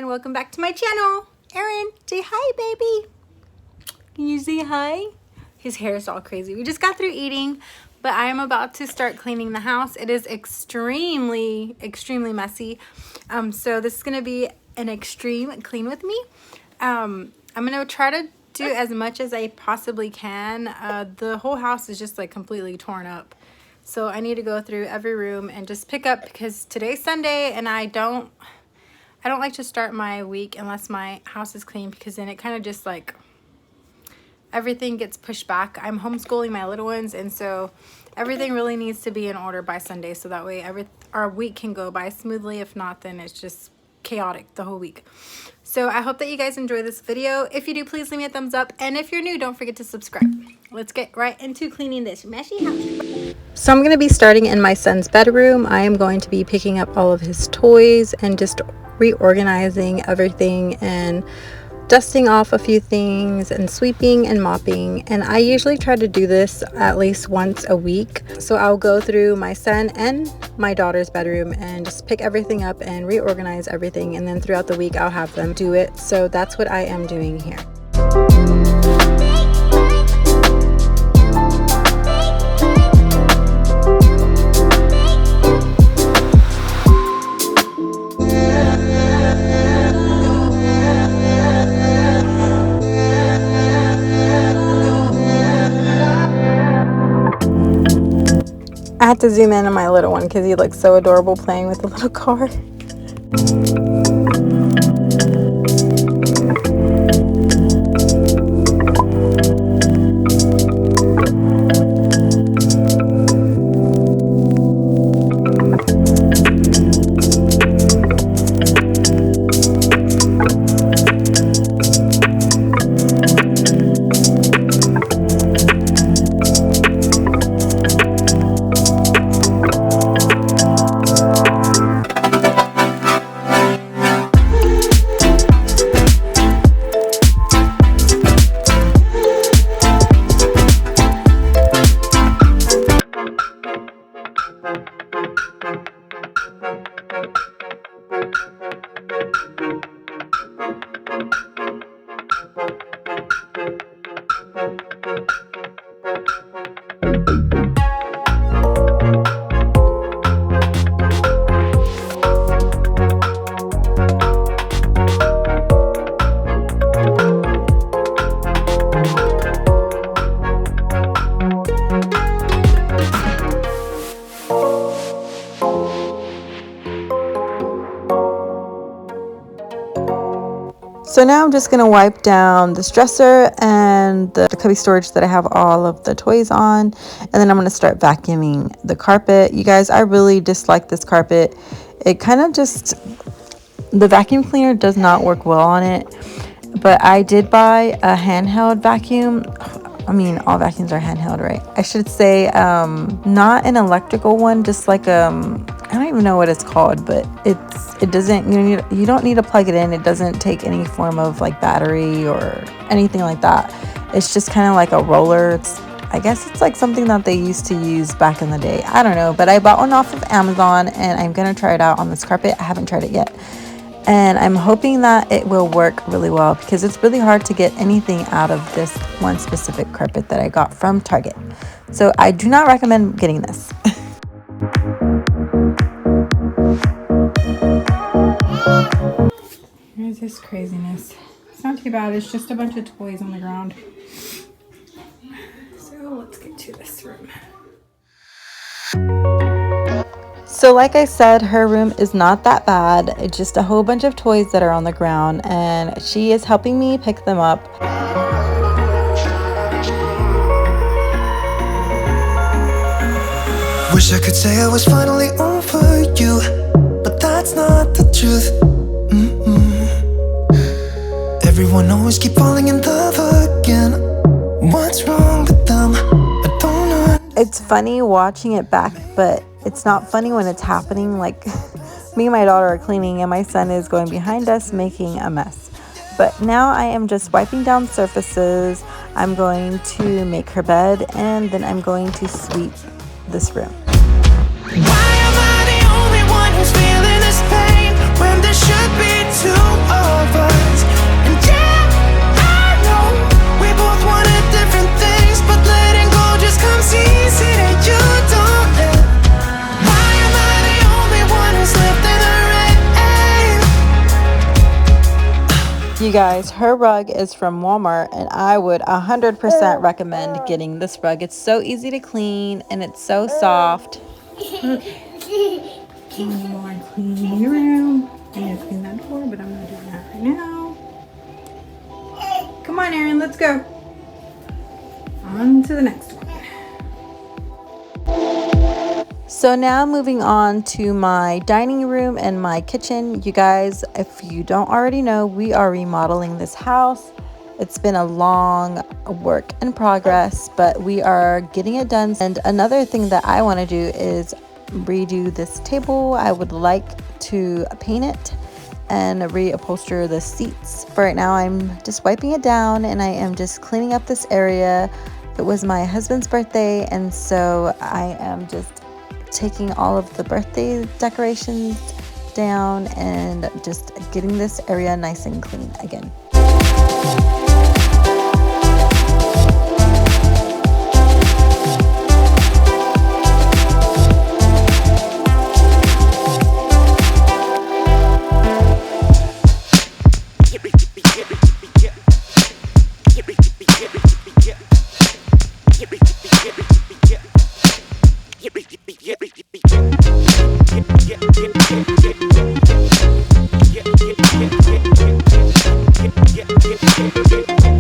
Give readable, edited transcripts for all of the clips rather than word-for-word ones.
welcome back to my channel. Aaron, say hi, baby. Can you say hi? His hair is all crazy. We just got through eating, but I am about to start cleaning the house. It is extremely messy. So this is gonna be an extreme clean with me. I'm gonna try to do as much as I possibly can. The whole house is just like completely torn up. So I need to go through every room and just pick up, because today's Sunday and I don't like to start my week unless my house is clean, because then it kind of just like everything gets pushed back. I'm homeschooling my little ones, and so everything really needs to be in order by Sunday, so that way our week can go by smoothly. If not, then it's just chaotic the whole week. So I hope that you guys enjoy this video. If you do, please leave me a thumbs up, and if you're new, don't forget to subscribe. Let's get right into cleaning this messy house. So I'm going to be starting in my son's bedroom. I am going to be picking up all of his toys and just reorganizing everything and dusting off a few things and sweeping and mopping. And I usually try to do this at least once a week. So I'll go through my son and my daughter's bedroom and just pick everything up and reorganize everything, and then throughout the week I'll have them do it. So that's what I am doing here. I had to zoom in on my little one because he looks so adorable playing with the little car. So now I'm just going to wipe down this dresser and the cubby storage that I have all of the toys on. And then I'm going to start vacuuming the carpet. You guys, I really dislike this carpet. It kind of just, the vacuum cleaner does not work well on it. But I did buy a handheld vacuum. I mean, all vacuums are handheld, right? I should say not an electrical one, just like I don't even know what it's called, but it doesn't, you don't need to plug it in. It doesn't take any form of like battery or anything like that. It's just kind of like a roller. I guess it's like something that they used to use back in the day. I don't know, but I bought one off of Amazon and I'm gonna try it out on this carpet. I haven't tried it yet. And I'm hoping that it will work really well, because it's really hard to get anything out of this one specific carpet that I got from Target. So I do not recommend getting this. Here's this craziness. It's not too bad. It's just a bunch of toys on the ground. So let's get to this room. So like I said, her room is not that bad. It's just a whole bunch of toys that are on the ground, and she is helping me pick them up. Wish I could say I was finally over you, but that's not the truth. Everyone always keep falling in love again. What's wrong with them? I don't know. It's funny watching it back, but it's not funny when it's happening. Like me and my daughter are cleaning and my son is going behind us making a mess. But now I am just wiping down surfaces. I'm going to make her bed, and then I'm going to sweep this room. Why am I the only one who's feeling this pain when there should be two of of us. And yeah, I know we both wanted different things, but letting go just comes easy that you don't let. Why am I the only one who's left in the rain? You guys, her rug is from Walmart, and I would 100% recommend getting this rug. It's so easy to clean and it's so soft. One more cleaning your room. I need to clean that door, but I'm not doing that right now. Come on, Erin, let's go. On to the next one. So now moving on to my dining room and my kitchen. You guys, if you don't already know, we are remodeling this house. It's been a long work in progress, but we are getting it done. And another thing that I want to do is redo this table. I would like to paint it and reupholster the seats. For right now, I'm just wiping it down and I am just cleaning up this area. It was my husband's birthday, and so I am just taking all of the birthday decorations down and just getting this area nice and clean again.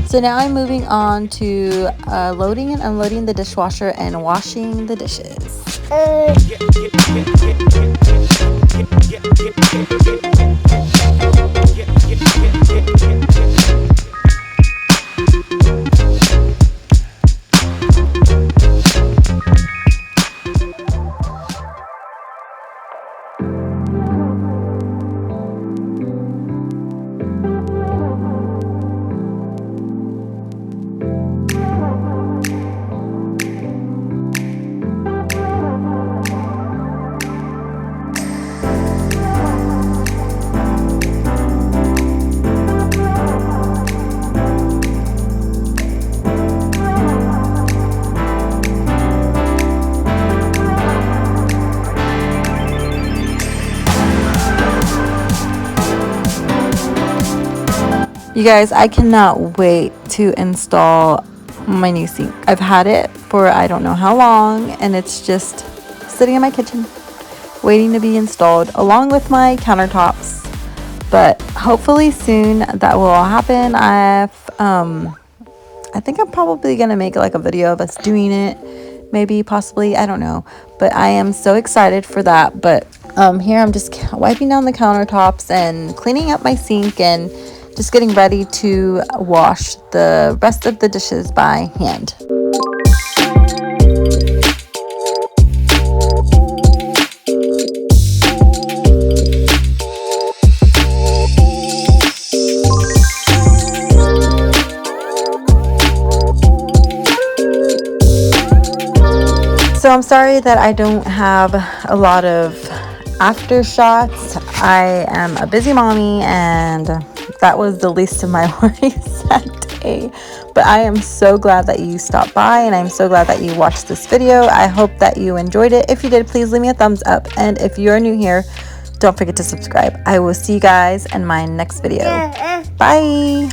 So now I'm moving on to loading and unloading the dishwasher and washing the dishes. You guys, I cannot wait to install my new sink. I've had it for I don't know how long, and it's just sitting in my kitchen waiting to be installed along with my countertops. But hopefully soon that will all happen. I think I'm probably gonna make like a video of us doing it, maybe, possibly, I don't know, but I am so excited for that. But here I'm just wiping down the countertops and cleaning up my sink and just getting ready to wash the rest of the dishes by hand. So I'm sorry that I don't have a lot of after shots. I am a busy mommy, and that was the least of my worries that day. But I am so glad that you stopped by, and I'm so glad that you watched this video. I hope that you enjoyed it. If you did, please leave me a thumbs up, and if you're new here, don't forget to subscribe. I will see you guys in my next video. Bye.